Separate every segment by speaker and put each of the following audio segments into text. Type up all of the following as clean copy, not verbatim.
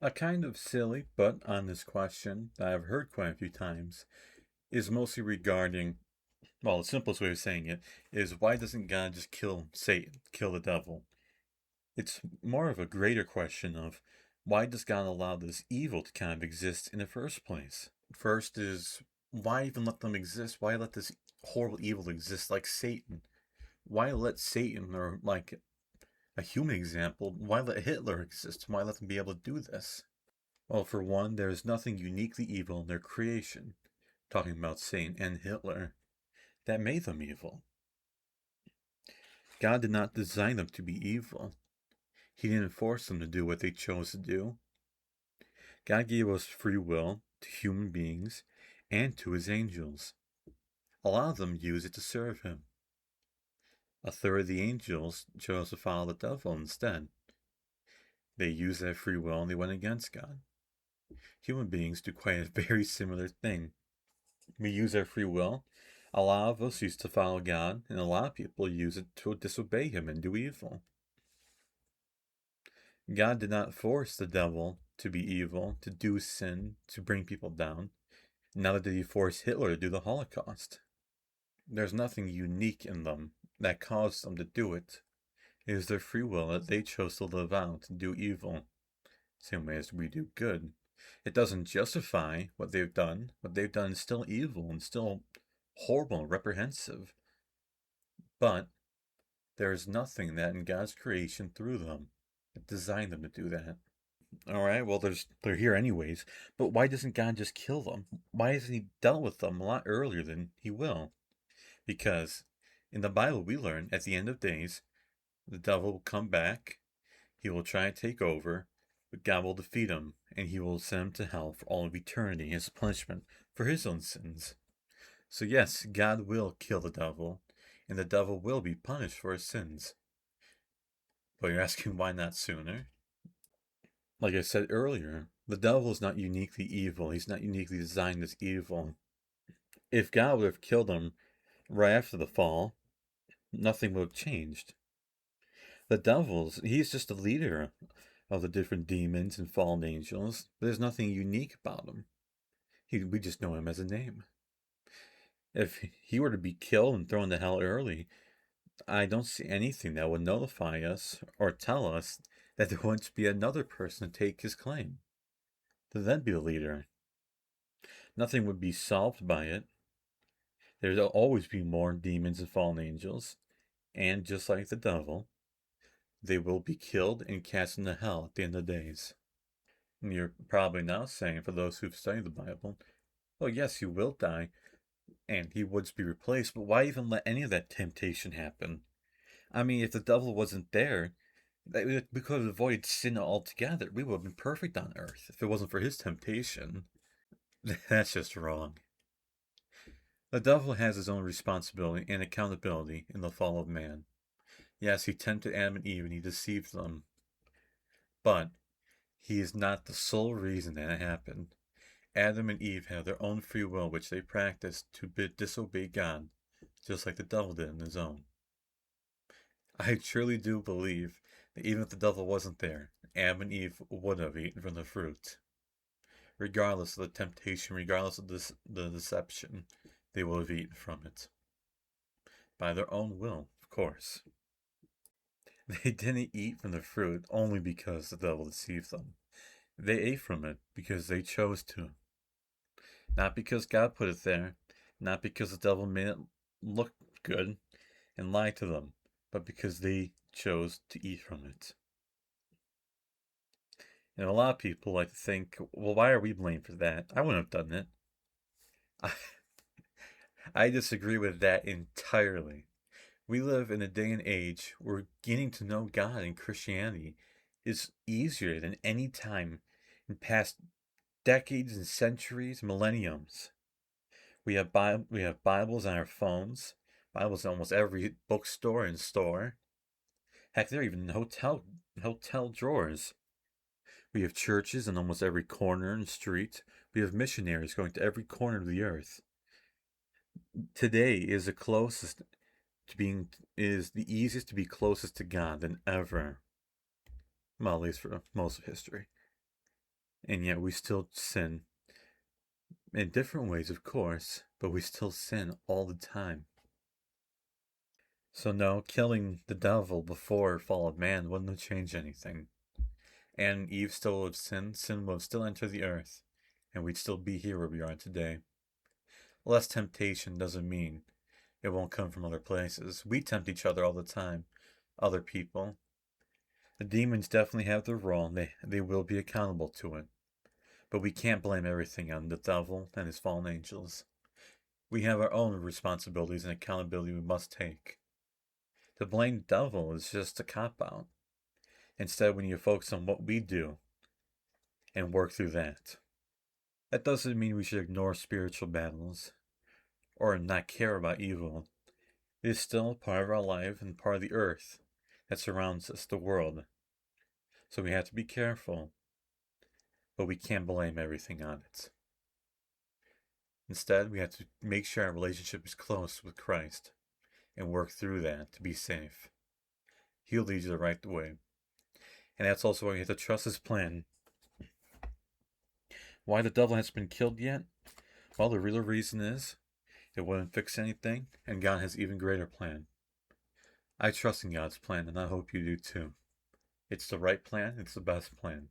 Speaker 1: A kind of silly but honest question that I've heard quite a few times is mostly regarding, well, the simplest way of saying it is why doesn't God just kill Satan, kill the devil? It's more of a greater question of why does God allow this evil to kind of exist in the first place? First is why even let them exist? Why let this horrible evil exist like Satan? Why let Satan, or like a human example, why let Hitler exist? Why let them be able to do this? Well, for one, there is nothing uniquely evil in their creation, talking about Satan and Hitler, that made them evil. God did not design them to be evil. He didn't force them to do what they chose to do. God gave us free will to human beings and to his angels. A lot of them use it to serve him. A third of the angels chose to follow the devil instead. They used their free will and they went against God. Human beings do quite a very similar thing. We use our free will. A lot of us used to follow God, and a lot of people use it to disobey him and do evil. God did not force the devil to be evil, to do sin, to bring people down. Neither did he force Hitler to do the Holocaust. There's nothing unique in them that caused them to do it. It is their free will that they chose to live out and do evil, same way as we do good. It doesn't justify what they've done. What they've done is still evil and still horrible and reprehensive. But there is nothing that in God's creation through them that designed them to do that. All right, well, they're here anyways. But why doesn't God just kill them? Why hasn't He dealt with them a lot earlier than He will? Because in the Bible we learn at the end of days, the devil will come back. He will try to take over, but God will defeat him, and He will send him to hell for all of eternity as punishment for his own sins. So yes, God will kill the devil, and the devil will be punished for his sins. But you're asking why not sooner? Like I said earlier, the devil is not uniquely evil. He's not uniquely designed as evil. If God would have killed him right after the fall, nothing would have changed. The he's just a leader of the different demons and fallen angels. There's nothing unique about him. We just know him as a name. If he were to be killed and thrown to hell early, I don't see anything that would notify us or tell us that there wouldn't be another person to take his claim, to then be the leader. Nothing would be solved by it. There'd always be more demons and fallen angels, and just like the devil, they will be killed and cast into hell at the end of days. And you're probably now saying, for those who've studied the Bible, well, yes, he will die, and he would be replaced, but why even let any of that temptation happen? I mean, if the devil wasn't there, we could have avoided sin altogether. We would have been perfect on earth if it wasn't for his temptation. That's just wrong. The devil has his own responsibility and accountability in the fall of man. Yes, he tempted Adam and Eve and he deceived them. But he is not the sole reason that it happened. Adam and Eve have their own free will which they practiced to disobey God, just like the devil did in his own. I truly do believe that even if the devil wasn't there, Adam and Eve would have eaten from the fruit. Regardless of the temptation, regardless of the deception, they will have eaten from it. By their own will, of course. They didn't eat from the fruit only because the devil deceived them. They ate from it because they chose to. Not because God put it there, not because the devil made it look good and lied to them, but because they chose to eat from it. And a lot of people like to think, well, why are we blamed for that? I wouldn't have done it. I disagree with that entirely. We live in a day and age where getting to know God and Christianity is easier than any time in past decades and centuries, millenniums. We have Bibles on our phones, Bibles in almost every bookstore and store. Heck, they're even in hotel drawers. We have churches in almost every corner and street. We have missionaries going to every corner of the earth. Today is the closest to being is the easiest to be closest to God than ever. Well, at least for most of history. And yet we still sin in different ways, of course, but we still sin all the time. So no, killing the devil before fall of man wouldn't have changed anything. And Eve still would have sinned, sin would have still entered the earth, and we'd still be here where we are today. Less temptation doesn't mean it won't come from other places. We tempt each other all the time, other people. The demons definitely have their role, and they will be accountable to it. But we can't blame everything on the devil and his fallen angels. We have our own responsibilities and accountability we must take. To blame the devil is just a cop-out. Instead, we need to focus on what we do and work through that. That doesn't mean we should ignore spiritual battles or not care about evil. It is still part of our life and part of the earth that surrounds us, the world. So we have to be careful, but we can't blame everything on it. Instead, we have to make sure our relationship is close with Christ and work through that to be safe. He'll lead you the right way. And that's also why you have to trust his plan. Why the devil hasn't been killed yet? Well, the real reason is it wouldn't fix anything, and God has even greater plan. I trust in God's plan, and I hope you do too. It's the right plan, it's the best plan.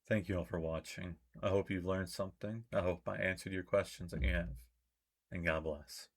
Speaker 1: Thank you all for watching. I hope you've learned something. I hope I answered your questions that you have. And God bless.